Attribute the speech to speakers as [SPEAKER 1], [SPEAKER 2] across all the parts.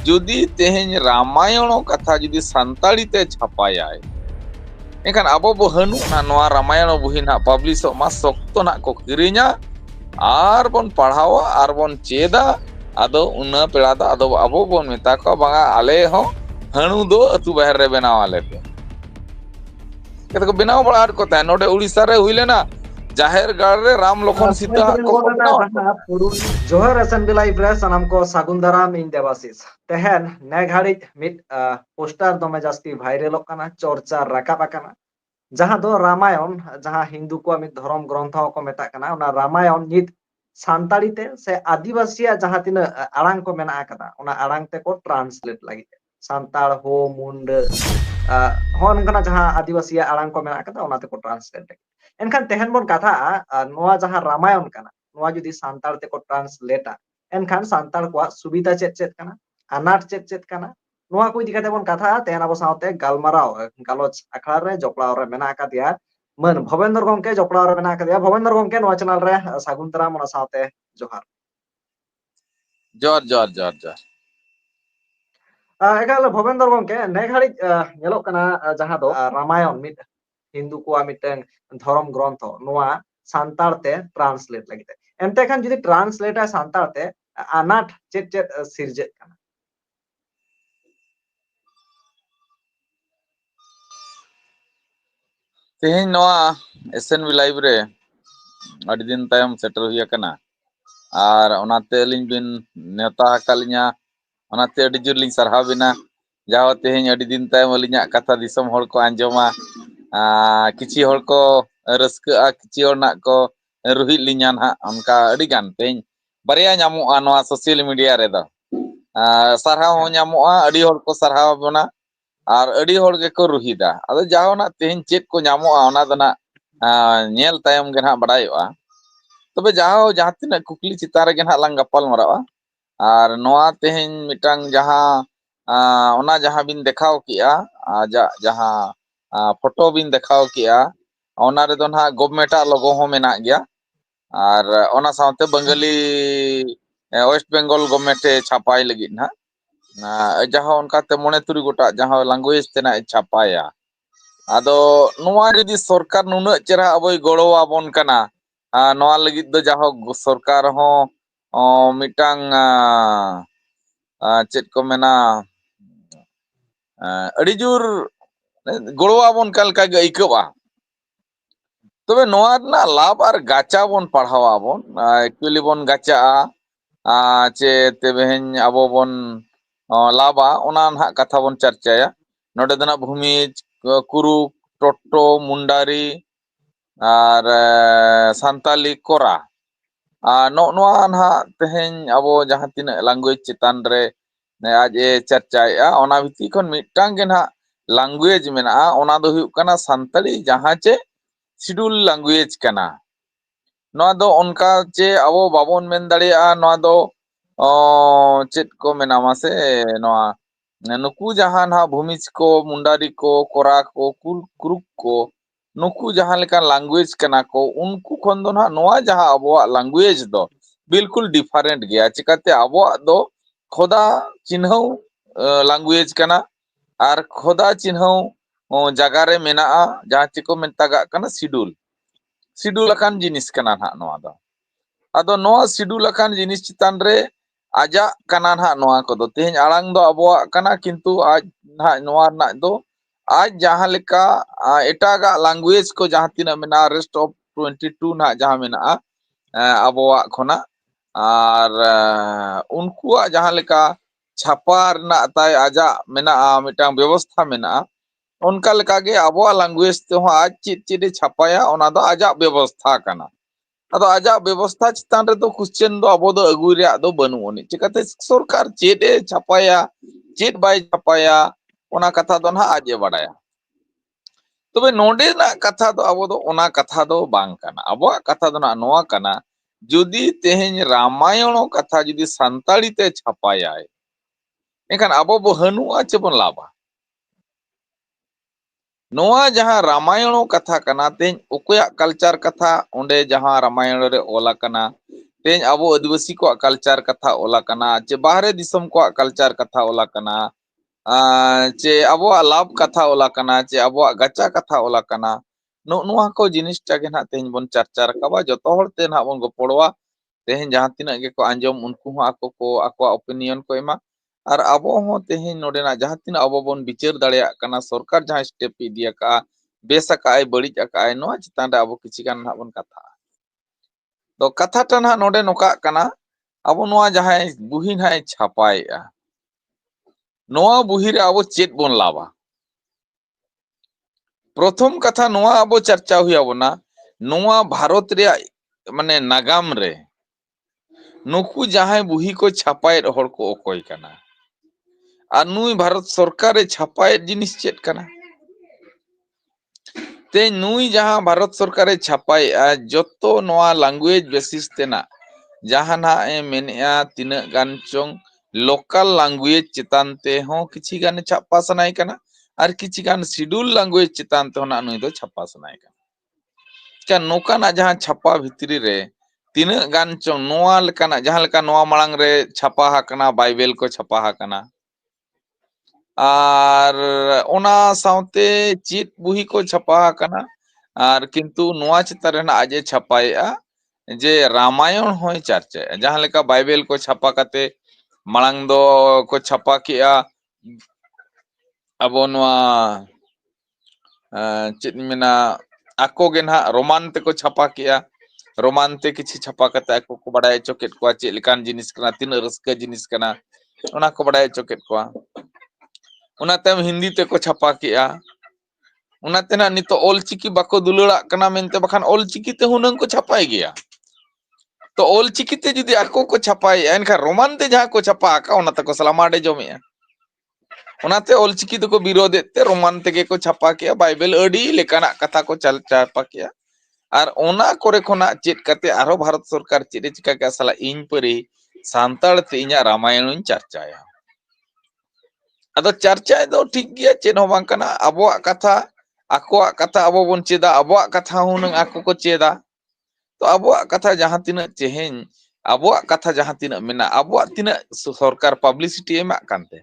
[SPEAKER 1] जुदी तेहें रामायण कथा जुदी सान्ताड़ी ते छापायाय एनखान आबो बो हनु ना नोआ रामायण बुही ना पब्लिश मा सख्तो ना को किरिña आर बन पढ़ावा आर बन चेदा आदो उना पेड़ा दा आदो आबो बन मेता को बांगा आले हो हनु दो अतु बाहर रे बनाव आले पे केते को बनाव बड़ा को ता नोडे उड़ीसा रे हुइलेना जाहेर गाड़ रे राम लखन सीता को बनाव
[SPEAKER 2] जोहर एसएनबी लाइव रे सनम को सागुन दाराम इन देवाशीष तेहन ने घाड़ी मिट पोस्टर दमे जास्ती भाइरल काना चर्चा राकाब काना जहां दो रामायण जहां हिंदू को मिट धर्म ग्रंथ को मेता काना ओना रामायण नित सान्ताड़ी ते से आदिवासी जहां तीन आड़ांग को मेना कादा ओना आड़ांग ते को ट्रांसलेट लगी सान्ताड़ हो मुंड हो नंगना जहां आदिवासी आड़ांग को मेना कादा ओना ते को ट्रांसलेट एनखान तेहन बोन कथा नोआ जहां रामायण काना नोआ जुदी सान्ताड़ ते को ट्रांसलेटा एनखान सान्ताड़ को सुविधा चेत चेत काना अनाट चेत चेत काना नोआ को इदी कते बोन कथा तेहन आबो साउते गालमाराव गालोच अखड़ा रे जपड़ाव रे मेना कादिया मन भवेंद्र गंके जपड़ाव रे मेना कादिया भवेंद्र गंके नोआ चैनल रे सागुन दाराम ओना साउते जोहार
[SPEAKER 1] जोर जोर जोर जोर
[SPEAKER 2] एगाल भवेंद्र गंके ने घाड़ी नेलोक काना जहां दो रामायण मिट हिंदू को मिटन धर्म ग्रंथ नोआ सान्ताड़ ते ट्रांसलेट लगी एनते खान जुदी ट्रांसलेट है सान्ताड़ ते अनाट चेत चेत सिरजे काना
[SPEAKER 1] तेहें नोआ एसएनबी लाइव रे अड़ी दिन तायम सेटर हुई कना आर ओनाते अलिंग बिन नेता हकालिña ओनाते अड़ी जोर लिंग सरहाव बिना जाओ तेहें अड़ी दिन तायम अलिña कथा दिसम हड़ को आंजोमा किछि हड़ को रस्का किछि हड़ ना को रुहित लिña ना उनका अड़ी गान तेहें बारिया ᱧᱟᱢᱚᱜᱼᱟ नोआ सोशल मीडिया रे दो सरहाव हो ᱧᱟᱢᱚᱜᱼᱟ अड़ी हड़ को सरहाव बना आर अड़ी हड़ के को रुहिदा अदो जाओ ना तेहें चेत को ᱧᱟᱢᱚᱜᱼᱟ ओना दो ना नेल तायम गे ना बड़ायोआ तबे जाओ जहां तिना कुकली चितान रे ना लांग गपाल मरावा आर नोआ तेहें मिटांग जहां ओना जहां बिन देखाव किया आजा जहां फोटो बिन देखाव किया ओना रे दो ना गवर्नमेंट लोगो हो मेना गया आर ओना साउते बंगाली वेस्ट बेंगल गवर्नमेंट छापाई लगी ना जहां उनका ते मोने तुरी गोटा जहां लैंग्वेज तेना छापाया आदो नोआ यदि सरकार नुना चेहरा अबोय गड़ो आबोन कना नोआ लगित दो जाहो सरकार हो मिटांग चेत को मेना अड़ी जोर गड़ो आबोन का गे आइकवा तबे नोआ ना लाभ आर गाचा बोन पढ़ावा बोन एक्चुअली बोन गाचा चे तेबेन आबो बोन लाभा ओना ना कथा बोन चर्चाया नोडे दना भूमिज कुरु टोटो मुंडारी आर सान्ताली कोरा नोआ ना तेहें आबो जहां तीना लैंग्वेज चितान रे आज ए चर्चाया ओना भिती खन मिटांग गे ना लैंग्वेज मेना ओना दो हुयुक काना सान्ताली जहां चे शिड्यूल लैंग्वेज काना नोआ दो उनका चे आबो बाबोन मेन दाड़िया नोआ दो चेत को मेना मासे नोआ नुकु जहां ना भूमिज को मुंडारी को कोरा को कुरुक को नुकु जहां लेका लैंग्वेज कना को उनको खन दो ना नोआ जहां आबोआ लैंग्वेज दो बिल्कुल डिफरेंट गया चिकाते आबोआ दो खोदा चिन्हौ लैंग्वेज कना आर खोदा चिन्हौ जगह रे मेना जहां चिको मेनतागा कना शिड्यूल अकान जिनिस कना ना नोआ दो आदो नोआ शिड्यूल अकान जिनिस चितान रे आजा कना ना नोआ को दो तेहें आड़ांग दो आबोआ कना किंतु आज ना नोआ ना दो आज जहां लेका एटागा लैंग्वेज को जहां तीना मेना रेस्ट ऑफ 22 ना जहां मेना आबोआ खोना आर उनकुआ जहां लेका छापा रना ताय आजा मेना मिटांग व्यवस्था मेना उनका लेका गे आबोआ लैंग्वेज ते हो आज चित चित छापाया ओना दो आजा व्यवस्था कना अदो आजा व्यवस्था चितान रे दो क्वेश्चन दो अबो दो अगुई रे दो बनु ओनी चिकाते सरकार चेत ए छापाया चेत बाय छापाया ओना कथा दो ना आजे बड़ाया तबे नोडे ना कथा दो अबो दो ओना कथा दो बांग काना अबोआ कथा दो ना नोआ काना जुदी तेहें रामायण कथा जुदी सान्ताड़ी ते छापाया एखान अबो बो हनुआ चे बन लाभा नोआ जहां रामायण कथा कना तेहें ओकोया कल्चर कथा ओंडे जहां रामायण रे ओला कना तेज अब आदिवासी को कल्चर कथा ओला कना चे बाहरे दिसम को कल्चर कथा ओला कना चे अब लाभ कथा ओला कना चे अब गचा कथा ओला कना नुआ को जिनिसटा के ना तेज बन चर्चा रखा जो हड़ते ना बन गपड़वा तेज जहाँ तीना के को आंजम उनको आको ओपिनियन को एमा और अब तेज नोडेना जहाँ तीना अब बन विचार दाड़िया कना सरकार जहाँ स्टेप इदिया का बेस आकाय बड़िज आकाय नो चितान रे अब किछि गान ना बन कथा तो कथाटा ना नोडे नोका कना अब नोआ जहाँ बुही ना छापाएगा नोआ बुही रे अब चेत बन लावा प्रथम कथा नोआ अब चर्चा हुई आबोना नोआ भारत रे माने नागाम रे नुकु जहाँ बुही को छापाए हर को ओकय कना और नुई भारत सरकार छापाए जिनिस चेत कना ते नुई जहाँ भारत सरकार छापाए जतो नोआ लैंग्वेज बेसिस तेना जहाँ ना मेनेआ तीना गान चोंग लोकल लैंग्वेज चितान ते हो किछि गान छापा सनाय कना और किछि गान शेड्यूल लैंग्वेज चितान ते होना नुई दो छापा सनाय कना क्या नोका ना जहाँ छापा भितरी रे तीना गान चोंग नोआ लेकाना जहाँ लेका नोआ मांग रे छापा हाकना बाइबल को छापा हाकना और ओना साउते चित बुही को छापा हाकना और किंतु नोआ चितान रे आजे छापाएआ जे रामायण होय चर्चा जहाँ लेका बाइबल को छापा कते मांग दो को छापा किया अब नोआ चेत मेना आको गे ना रोमान ते को छापा किया रोमान ते किछि छापा कते आको को बडाय चोकेट को चेत लेकान जिनिस कना तीन रस्का जिनिस कना ओना को बडाय चोकेट को ओना तम हिंदी ते को छापा किया ओना तेना नितो ऑल चिकी बाको दुलड़ा कना मेनते बखान ऑल चिकी ते हुनंग को छापाय गया तो ऑल चिकी ते जुदी आको को छापाय एनखा रोमान ते जहाँ को छापा का ओना तको सलामाडे जमे ओनाते ऑल चिकी तो को विरोध ते रोमान ते को छापा किया बाइबल अडी लेकाना कथा को चल छापा किया और ओना करे खोना चेत कते आरो भारत सरकार चेत चिका के साला इन परी सांताड़ ते इना रामायण चर्चाया अदो चर्चा दो ठीक गया चेत हो बांग कना अबोआ कथा आकोआ कथा अबो बन चेदा अबोआ कथा हुनंग आको को चेदा तो अबोआ कथा जहाँ तीना चेहेन अबोआ कथा जहाँ तीना मेना अबोआ तीना सरकार पब्लिसिटी एमा कानते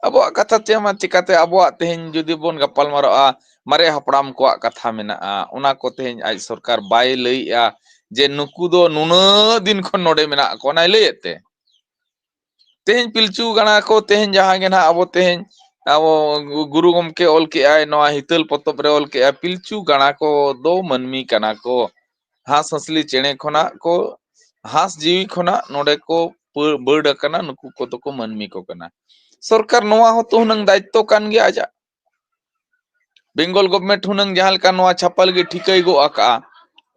[SPEAKER 1] अबोआ कथा तेमा चिकाते अबोआ तेहेन जुदी बोन गप्पल मारोआ मारे हपड़ाम को कथा मेना ओना को तेहेन आज सरकार बाय लईआ जे नुकु दो नुना दिन खन नोडे मेना को नाय लईते तेहेन पिलचू गणा को तेहेन जहाँ गे ना अबो तेहेन अब गुरु गमके ऑल के आय नोआ हितल पतब रे ऑल के पिलचू गणा को दो मनमी कना को हास हंसली चेणे खना को हास जीवी खना नोडे को बर्ड कना नुकु को तो को मनमी को कना सरकार नोआ हो तो हुनंग दायित्व कान गया आजा बेंगल गवर्नमेंट हुनंग जहाँ लेका नोआ छापा लगे ठिकई गो आका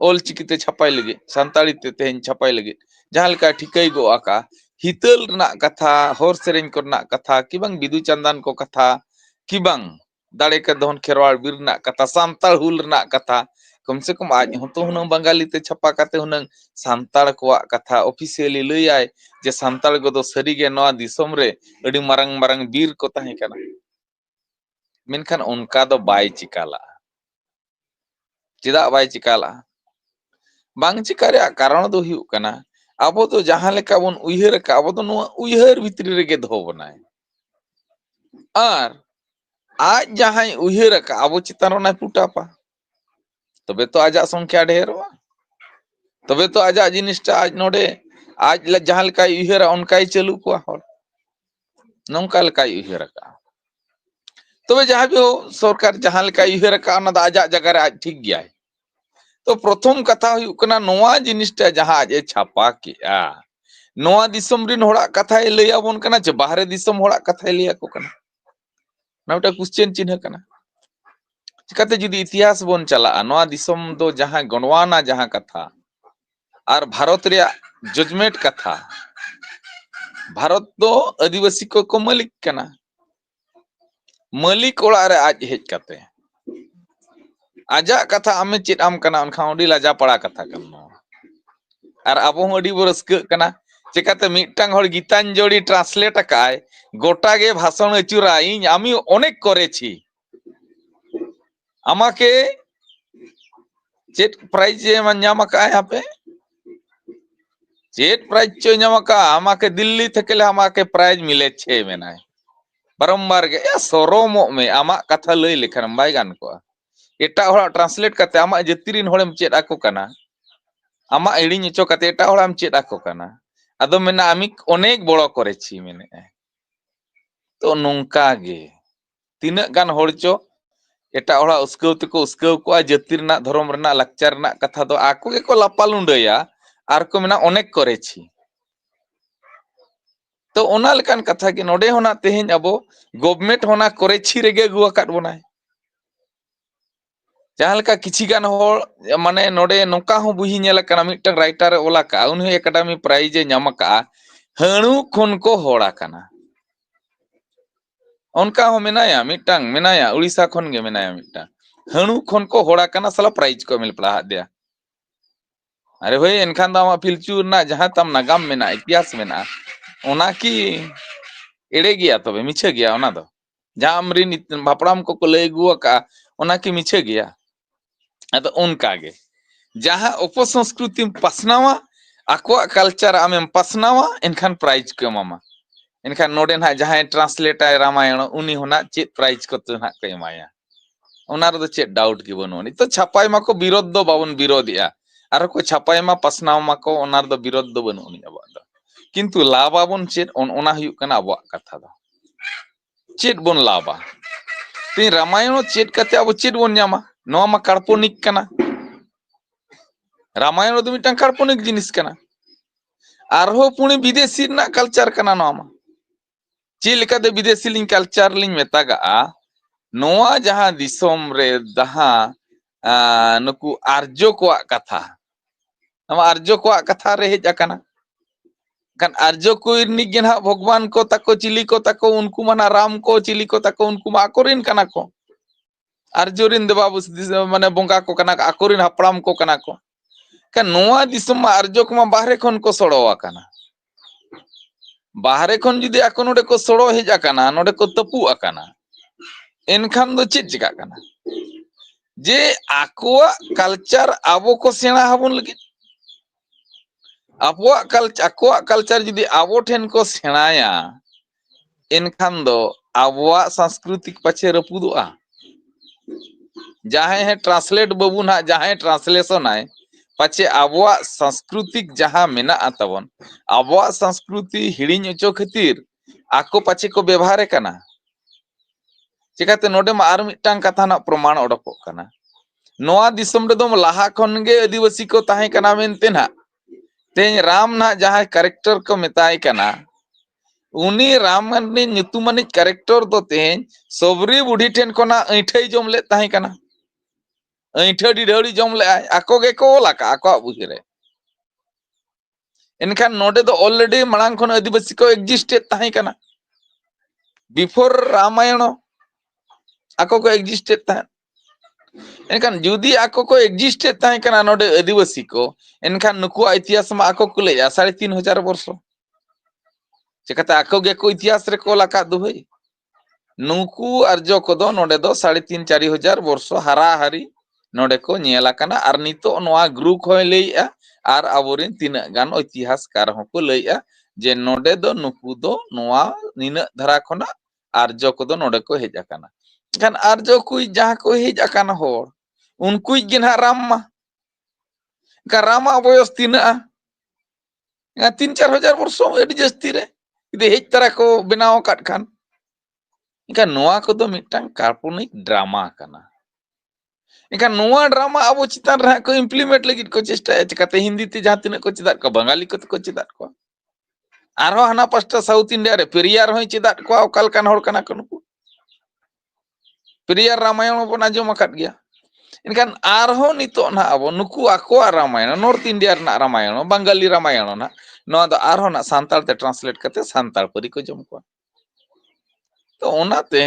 [SPEAKER 1] ऑल चिकीते छापाई लगे सानताड़ी ते तेहेन छापाई लगे जहाँ लेका ठिकई गो आका हितल रना कथा होर सेरेंज को रना कथा कि बांग बिदु चंदन को कथा कि बांग दाड़े के दोहन खेरवाड़ बीर रना कथा सांताड़ हुल रना कथा कम से कम आज हो तो हुनंग बंगाली ते छापा काते हुनंग सांताड़ को कथा ऑफिशियली लई आय जे सांताड़ को दो सरी गे नोआ दिसोम रे अडी मारंग मारंग बीर को ताहे कना मेनखान उनका दो बाय चिकाला चिदा बाय चिकाला बांग चिका रे कारण दो हुयु कना अब तो जहाँ लेका बन उयहर का अब तो नुआ उयहर भितरी रे गे दो बनाय और आज जहाँ उयहर का अब चितान ना पुटापा तबे तो आजा संख्या ढेरवा तबे तो आजा जिनिसटा आज नोडे आज जहाँ लेका उयहर उनका चलू को हर नौका लेका उयहर का तबे जहाँ भी हो सरकार जहाँ लेका उयहर का ना आजा जगह रे आज ठीक गया तो प्रथम कथा हुयु कना नोआ जिनिसटा जहाँ आज छापा किया नोआ दिसम रिन होड़ा कथा लई आबोन कना चे बाहरे दिसम होड़ा कथा लई आको कना नाउटा क्वेश्चन चिन्ह कना चिकाते जुदी इतिहास बोन चला नोआ दिसम दो जहाँ गणवाना जहाँ कथा और भारत रे जजमेंट कथा भारत दो आदिवासी को मालिक कना मालिक ओड़ा रे आज हेज कते आजा कथा आमे चेत आम कना उनखा ओडी लाजा पड़ा कथा कना और अब अडी बो रस्क कना चिकाते मिटटांग हर गीतांजलि ट्रांसलेट अकाय गोटा गे भाषण अचुरा इन आमी अनेक करेछि आमाके चेत प्राइज मान नाम अकाय आपे चेत प्राइज चो नामका आमाके दिल्ली थेकेले आमाके प्राइज मिले छे मेनाय बारंबार गे या सरमो में आमा कथा लई लेखन बाय गान को एटा होड़ा ट्रांसलेट करते आमा जतिरिन होड़ेम चेत आको कना आमा इडिन चो कते एटा होड़ाम चेत आको कना आदो मेना आमी अनेक बड़ो करेछि मेने तो नोंका गे तिना गान होड़ चो एटा होड़ा उस्कव तको उस्कव को जति रना धर्म रना लक्चर रना कथा दो आको के को लापाल उंडया आर को मेना अनेक करेछि तो ओना लेकान कथा के नोडे होना तेहेन अबो गवर्नमेंट होना करेछि रेगे गुआ काट बनाय जहां लेका किछि गान होड़ माने नोडे नोका हो बुही नेला कना मिटन राइटर ओला का उन्हें एकेडमी प्राइज नाम का हणु खन को होड़ा कना उनका हो मेनाया मिटन मेनाया उड़ीसा खन गे मेनाया मिटन हणु खन को होड़ा कना साला प्राइज को मिल पड़ा दिया अरे भाई एनखान दामा फिलचू ना जहां तम नागाम मेना इतिहास मेना ओना की एड़े गया तबे मिछे गया ओना दो जहां अमरिन भापड़ाम को लय गुआ का ओना की मिछे गया अतो उनका गे जहां उपसंस्कृति पसनावा आको कल्चर आमेम पसनावा एनखान प्राइज को एमामा एनखान नोडे ना जहां ट्रांसलेट आय रामायण उनी होना चेत प्राइज को तो ना को एमाया ओना रे चेत डाउट की बनुनी तो छापाय माको विरोध दो बाबन विरोधिया आर को छापाय मा पसनाव माको ओना रे विरोध दो बनुनी अब दो किंतु लाबाबन चेत ओना हुयु कना अब कथा दो चेत बन लाबा तीन रामायण चेत कते अब चेत बन न्यामा नोआ मा काल्पनिक कना रामायण दो मिटन काल्पनिक जिनिस कना आरहो पुणी विदेशी ना कल्चर कना नोआ मा चेलेका दे विदेशी लिंग कल्चर लिंग मेतागा नोआ जहां दिसोम रे जहां नुकु आर्यो को कथा हम आर्यो को कथा रे hedge अकना kan arjo ko irnig gen ha bhagwan ko tako chili ko tako unku mana ram ko chili ko tako unku ma akorin kana ko arjorin debabu mane bonga ko kana akorin hapram ko kana ko kan noa disum ma arjo ko ma bahre khon ko soro akana bahre khon judi ako node ko soro hej akana node ko tapu akana enkhan do chit chika kana je akwa culture abo ko sena habun lagi आको culture जुदी आबो ठेन को सेणाया एनखान दो आबोआ सांस्कृतिक पछे रपुदुआ जहां है translate बाबू ना जहां ट्रांसलेशन आए पछे आबोआ सांस्कृतिक जहां मेना आतबन आबोआ संस्कृति हिड़िन ओचो खातिर आको पछे को व्यवहार कना चिकाते नोडे मा आर मिटांग कथा ना प्रमाण ओडको कना नोआ दिसम रे दम लाहा खन गे आदिवासी को ताहे कना मेनते ना तेज राम ना जहां कैरेक्टर को मेताय कना उनी राम ने नुतुमानी कैरेक्टर दो तेज सबरी बुढ़ी ठेन कोना ऐठै जम ले ताहे कना ऐठा डिढौड़ी जम ले आको गे को लाका आको बुझरे एनखान नोडे दो ऑलरेडी मणांग खन आदिवासी को एग्जिस्टेड ताहे कना बिफोर रामायण आको को एग्जिस्टेड ताहे एनखान जुदी आको को एग्जिस्टेड ताहे कना नोडे आदिवासी को एनखान नुकुआ इतिहास मा आको को लेया 3500 वर्ष चिकाते आको गे को इतिहास रे को लाका दो भाई नुकु अर्जो को दो नोडे दो 3,500-4,000 वर्ष हारा हारी नोडे को नेला कना आर नितो नोआ ग्रुप होय लेया आर आबोरिन तिना गान इतिहासकार हो को लेया जे नोडे दो नुकु दो नोआ निना धरा खना अर्जो को दो नोडे को hedge आकना kan arjo kui jaha ko hij akan hor unkui gin harama karama boyos tina ya 3-4 वर्षों एडी जस्ती रे इदे हेज तरा को बनाव काट खान इनका नोआ को दो मिटन काल्पनिक ड्रामा kana इनका नोआ ड्रामा अब चितान रहा को इम्प्लीमेंट लगित को चेष्टा चिकाते हिंदी ते जहां तिना को चिदात को बंगाली को चिदात को आरो हना पास्टा साउथ इंडिया रे पेरियार होय चिदात को अकाल कान हor kana को पेरियार रामायण बन आजम आकाद गया इनखान आरहो नितो ना अब नुकु आको रामायण नॉर्थ इंडिया ना रामायण बंगाली रामायण ना नो द आरहो ना सांताल ते ट्रांसलेट करते सांताल परी को जम को तो ओनाते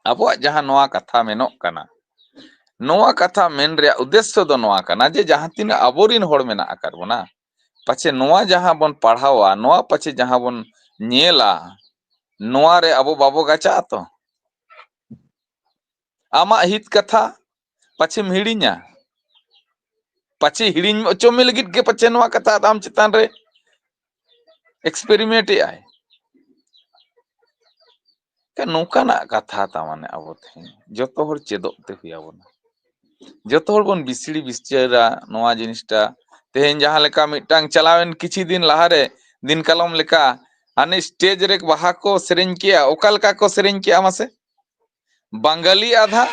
[SPEAKER 1] अब जहां नोआ कथा मेनो कना नोआ कथा मेन रे उद्देश्य दो नोआ कना जे जहां तीन अबोरिन होड़ मेना आकार बना पछे नोआ जहां बन पढ़ावा नोआ पछे जहां बन नेला नोआ रे अबो बाबो गाचा तो आमा हित कथा पछिम हिड़िया पाचे हिड़िंग अचोमे लगित के पाचे नवा कथा आम चितान रे एक्सपेरिमेंट आय के नोकाना कथा ता माने अब थे जतो हर चेदो ते हुई आबोना जतो हर बन बिसड़ी बिस्चरा नवा जिनिसटा तेहेन जहां लेका मिटांग चलावेन किछि दिन लहारे दिन कलम लेका आने स्टेज रे बाहा को सेरेंज किया ओका लेका को सेरेंज किया मासे बंगाली आधा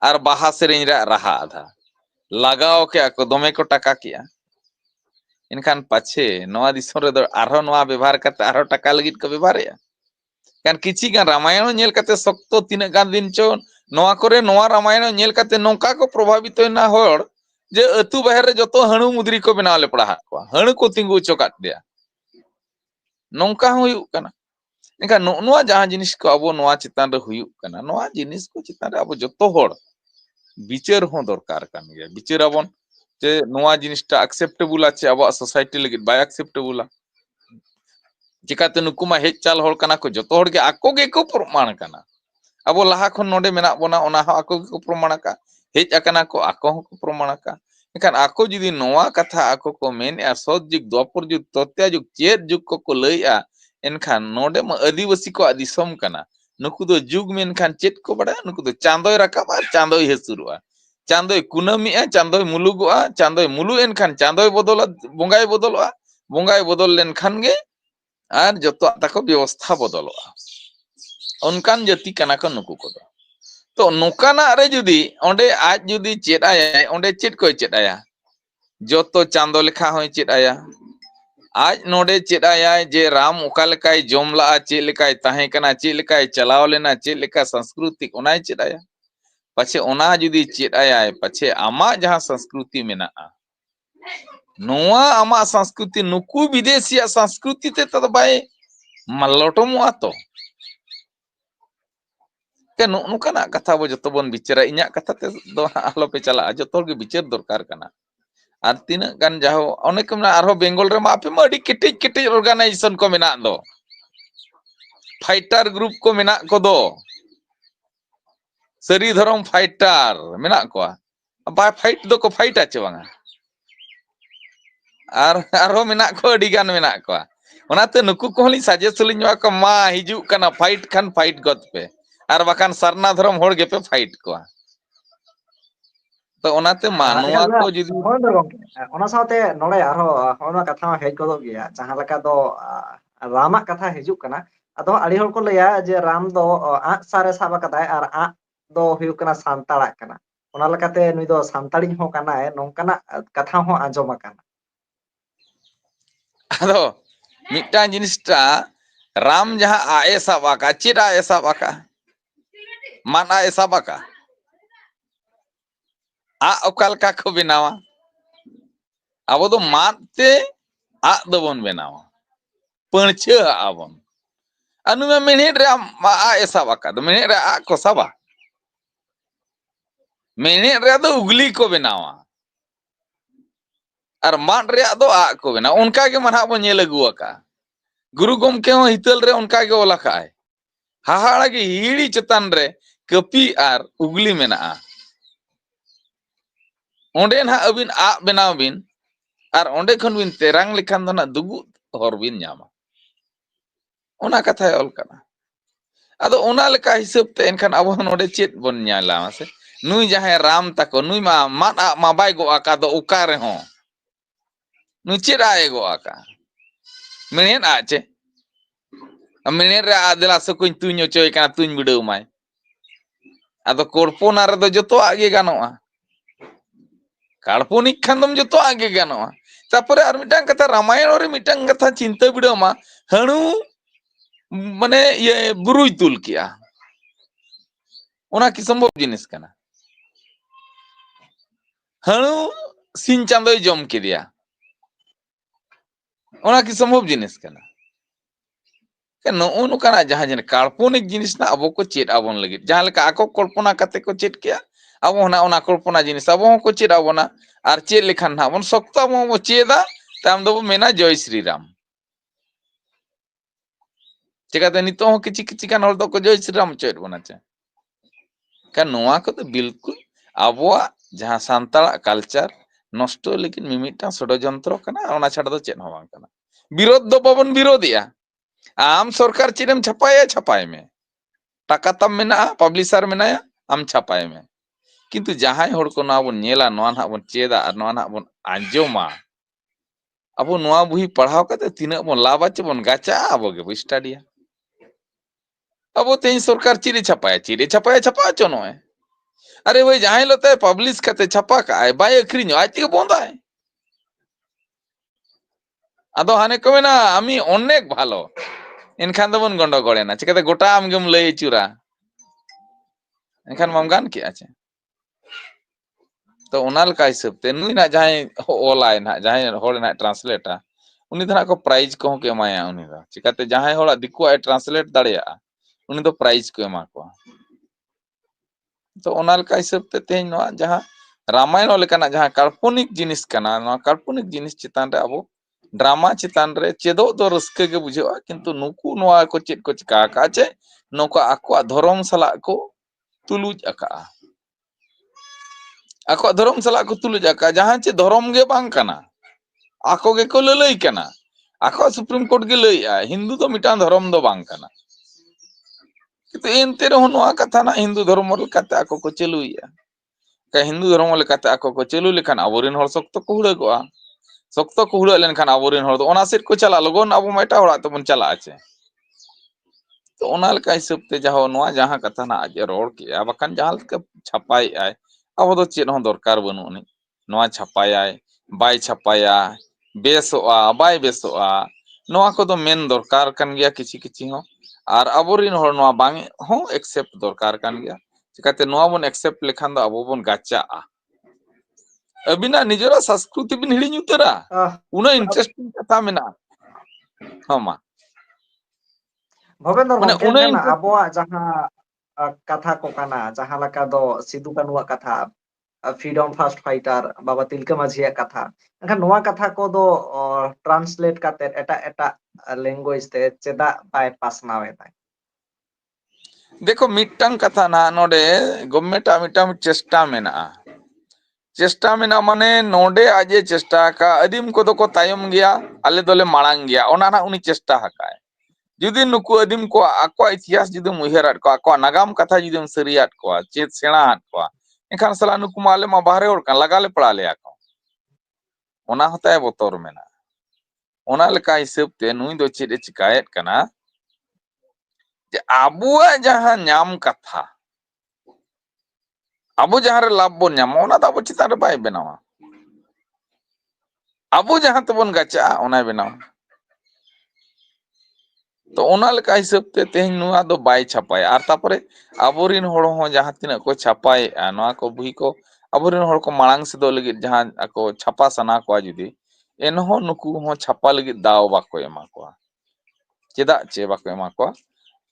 [SPEAKER 1] और बाहा सेरेंज रे राहा आधा लगाओ के को दमे को टाका किया इनखान पाछे नवा दिसों रे दो आरो नवा व्यवहार करते आरो टाका लगित को व्यवहार या kan किछि गान रामायण नेल कते सख्तो तीन गान दिन चो नवा करे नवा रामायण नेल कते नोका को प्रभावित ना होड़ जे अतु बाहर रे जतो हणु मुद्री को बनाव ले पढ़ा को हणु को तिंगु चोकाट दिया नोंका हुयु कना इनका नोआ जहां जिनिस को अब नवा चितान रे हुयु कना नवा जिनिस को चितान रे अब जतो होड़ विचार हो दरकार कान गया विचार आबन जे नवा जिनिसटा एक्सेप्टेबल आछे अब सोसाइटी लगित बाय एक्सेप्टेबल चिकाते नुकुमा हेज चाल होड़ कना को जतो होड़ के आको गे को प्रमाण कना अब लाहा खन नोडे मेना बोना ओना हो आको को प्रमाण का हेज अकना को आको को प्रमाण का एखान आको जदि नवा कथा आको को मेनया सत जुग द्वापर जुग तत्या जुग चेत जुग को लैया एनखान नोडे म आदिवासी को दिसम कना नुकु दो जुग मेनखान चेत को बड़ा नुकु दो चांदोय रकाबा चांदोय हेसुरुआ चांदोय कुनामिया चांदोय मुलुगोआ चांदोय मुलु एनखान चांदोय बदल बंगाय बदलवा बंगाय बदल लेनखान गे और जतो ताको व्यवस्था बदलवा उनकान जाति कना को नुकु को तो नुकाना रे जुदी ओंडे आज जुदी चेत आया ओंडे चेत को चेत आया जतो चांदो लेखा होय चेत आया आज नोडे चेत आया जे राम ओका लेकाय जोमला चेत लेकाय ताहे कना चेत लेकाय चलाव लेना चेत लेका सांस्कृतिक ओनाय चेत आया पछे ओना जुदी चेत आया पछे आमा जहां संस्कृति मेना नोआ आमा संस्कृति नुकु विदेशिया संस्कृति ते तद बाय मल्लोटमो आतो के नुकाना कथा बो जतो बन बिचारा इन्या कथा ते दो आलो पे चला जतो के बिचार दरकार कना आर तीन गान जाहो अनेक मना आरो बेंगल रे मा पे मा अडी केटेज केटेज ऑर्गेनाइजेशन को मेना दो फाइटर ग्रुप को मेना को दो सरी धरम फाइटर मेना को बा फाइट दो को फाइट आचे बांगा आरो मेना को अडी गान मेना को ओनाते नुकु को हली सजेस्ट लिन को मा हिजु कना फाइट खान फाइट गत पे और बाकान सरना धरम होड़ गे पे फाइट को तो ओनाते मानवा को जुदी
[SPEAKER 2] ओना साथे नोडे आरो होना कथा हेज गदो गया जहां लका दो रामा कथा हिजु कना अदो आड़ी होड़ को लया जे राम दो आ सारे साबा कदाय और आ दो हुयु कना सांताड़ा कना ओना लकाते नुई दो सांताड़ी हो कना है नोंकना कथा हो आंजोम कना
[SPEAKER 1] अदो मिटा जिनिसटा राम जहां आए साबा का चिरा ए साबा का माना ए साबा का आ ओकाल का को बनावा अब दो माते आ दो बन बनावा पंचे आबन अनु में मिनिट रे आ ए साबा का दो मिनिट रे आ को साबा मिनिट रे दो उगली को बनावा और माट रे दो आ को बना उनका के मना बो नेल अगुआ का गुरु गोमके हो हितल रे उनका के ओला का हाहाड़ा की हिड़ी चतान रे कपी आर उगली मेना ओंडे ना अबिन आ बनाव बिन और ओंडे खन बिन तेरांग लिखान दो ना दुगु हर बिन नामा ओना कथा ऑल कना अदो ओना लेका हिसाब ते एनखान अब नोडे चेत बन न्याला से नुई जहां राम तको नुई मा मात मा बाय गो आका दो उका रे हो नुई चेत आए गो आका मेनेन आचे मेनेन रे आदला सकुन तुño चोय कना तुñ बिडौ माय अदो कोर्पोना रे दो जतो आगे गानोआ काल्पनिक खानदम जतो आगे गानोआ तापरे आर मिटांग कथा रामायण रे मिटांग कथा चिंता बिडौ मा हणु माने ये बुरुई तुल किया ओना की संभव जिनिस कना हणु सिन चांदोय जम किदिया ओना की संभव जिनिस कना के नो कना जहां जन काल्पनिक जिनिस ना अब को चेत आबन लगे जहां लेका आको कल्पना कते को चेत किया अब ओना कल्पना जिनिस अब को चेत आबोना और चेत लेखान ना बन सख्ता मो चेदा ताम दो मेना जय श्री राम चिकाते नितो हो किछि किछि कान हर दो को जय श्री राम चेत बना चे का नोआ को तो बिल्कुल अबवा जहां सांताल कल्चर नष्ट लेकिन मिमिटा षड्यंत्र कना ओना छाड़ा दो चेद हों बांग कना विरोध दो बाबन विरोधिया आम सरकार चेदम छापाय में टाका तम मेना पब्लिशर मेनाया आम छापाय में किंतु जहां हड़ को ना बन नेला नोआ ना बन चेदा और नोआ ना बन आंजोमा अब नोआ बुही पढ़ाव करते तीना बन लाभा चे बन गाचा अब गे स्टाडिया अब तेज सरकार चिरे छापा चो नोए अरे भाई जहां लोते पब्लिश करते छापा का बाय अखरिनो आज के बंद है आदो हाने को मेना आमी अनेक भालो इनखान दबन गंडगोल ना चिकाते गोटा आमगेम लई चुरा एनखान माम गान के आछे तो ओनाल का हिसाब ते नुई ना जहां ओलाय ना जहां होड़ ना ट्रांसलेटा उनी दना को प्राइज को के एमाया उनी दा चिकाते जहां होड़ा दिकुआ ट्रांसलेट दाड़िया उनी दो प्राइज को एमा को तो ओनाल का हिसाब ते तेज नोआ जहां रामायण लेकाना जहां काल्पनिक जिनिस कना नोआ काल्पनिक जिनिस चितान रे अबो ड्रामा चितान रे चेदो दो रस्के के बुझेवा किंतु नुकु नोआ को चेद को चिका का चे नोका आको धर्म सला को तुलुज अका आको धर्म सला को तुलुज अका जहां चे धर्म गे बांग कना आको गे को ललई कना आको सुप्रीम कोर्ट गे लई आ हिंदू तो मिटान धर्म दो बांग कना किंतु एनते रहो नोआ कथा ना हिंदू धर्म लेकाते आको को चलुइया का हिंदू धर्म लेकाते आको को चलु लेखान आबोरेन हर सख्त को हुड़गोआ सख्त को हुड़ लेनखान आबोरेन हर दो ओना सेट को चला लगन अब मेटा होड़ा तबन चला आछे तो ओना लेका हिसाब ते जहां नोआ जहां कथा ना आज रोड के बकान जहां लेका छापाई आय अब दो चेद हों दरकार बनुनी नोआ छापाय बाय छापाया बेसोआ बाय बेसोआ नोआ को तो मेन दरकार कन गया किछि किछि हो और अबोरिन हर नोआ बांग हो एक्सेप्ट दरकार कन गया चिकाते नोआ बन एक्सेप्ट लेखान दो अबो बन गाचा अबिना निजरा संस्कृति बिन हिड़ी उतरा उना इंटरेस्टिंग कथा मेना हमा
[SPEAKER 2] भवेंद्र
[SPEAKER 1] माने
[SPEAKER 2] गंके
[SPEAKER 1] उना
[SPEAKER 2] एनखान आबोआ जहां कथा को काना जहां लका दो सिदु कानुआ कथा फ्रीडम फास्ट फाइटर बाबा तिलका माझिया कथा एनखान नोआ कथा को दो ट्रांसलेट करते एटा एटा लैंग्वेज ते चेदा बाय पासनावे ताई
[SPEAKER 1] देखो मिट्टंग कथा ना नोडे गवर्नमेंट मिट्टंग चेष्टा मेना चेष्टा मेना माने नोडे आजे चेष्टा का अदिम को दो को तायम गया आले दोले मांग गया ओना ना उनी चेष्टा हकाय जुदी नुकु अदिम को आको इतिहास जुदी मुहिराट को आको नागाम कथा जुदी सरियाट को चेत सेना हाट को एखान सला नुकु माले मा बाहरे और का लगाले पड़ा ले आको ओना होता है बोतोर मेना ओना लेका हिसाब ते नुई दो चेद चिकायत कना जे आबुआ जहां नाम कथा अब जहां लाभ बन नाम ओना दा अब चितान रे बाय बनावा अब जहां तबन गाचा ओना बनावा तो ओना लेका हिसाब ते तेहन नुआ दो बाय छापाय आर तापरे आबोरिन होड़ हो जहां तिना को छापाय नुआ को बुही को आबोरिन होड़ को मांग से दो लगी जहां को छापा सना को जुदी एनहो नुकु हो छापा लगी दाव बाको एमा को चेदा चे बाको एमा को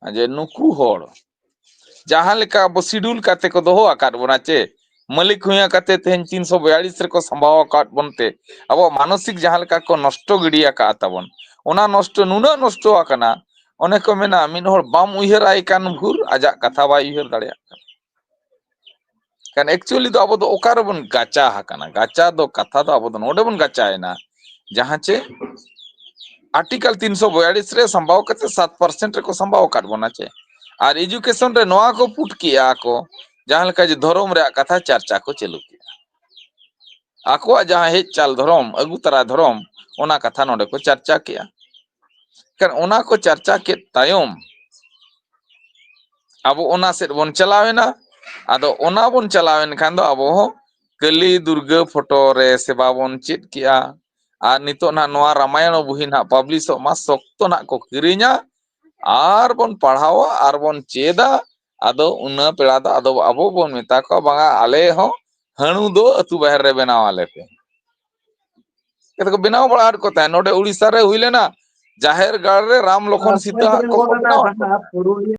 [SPEAKER 1] जे नुकु होड़ जहां लेका अब शेड्यूल करते को दोहो आकाद बना चे मालिक हुआ करते तेहन 342 रे को संभाव आकाद बनते अब मानसिक जहां लेका को नष्ट गिडिया का ताबन ओना नष्ट नुना नष्ट आकना ओने को मेना मिन होड़ बाम उयहर आय कान भूर आजा कथा बाय उयहर दाड़िया कान एक्चुअली दो अब दो ओकार बन गाचा हकना गाचा दो कथा दो अब दो नोडे बन गाचायना जहां चे आर्टिकल 342 रे संभाव करते 7% रे को संभाव काट बना चे और एजुकेशन रे नोआ को पुट किया को जहां लेका जे धर्म रे कथा चर्चा को चालू किया आको जहां हे चाल धर्म अगु तरा धर्म ओना कथा नोडे को चर्चा किया kan ona ko चर्चा के तायम अब ओना सेट बन चलावेना आदो ओना बन चलावेन खान दो अब हो कली दुर्गा फोटो रे से बाबन चित किया आर नितो ना नोआ रामायण बुही ना पब्लिश मा सख्तो ना को किरिना आर बन पढ़ावा आर बन चेदा आदो उना पेड़ा दा आदो अबो बन मेता को बांगा आले हो हणु दो अतु बाहर रे बनाव आले पे केतो को बनाव बड़ा को ता नोडे उड़ीसा रे हुइले ना जाहेर गाड़ रे राम लखन सीता को बनाव
[SPEAKER 2] पुरुलिया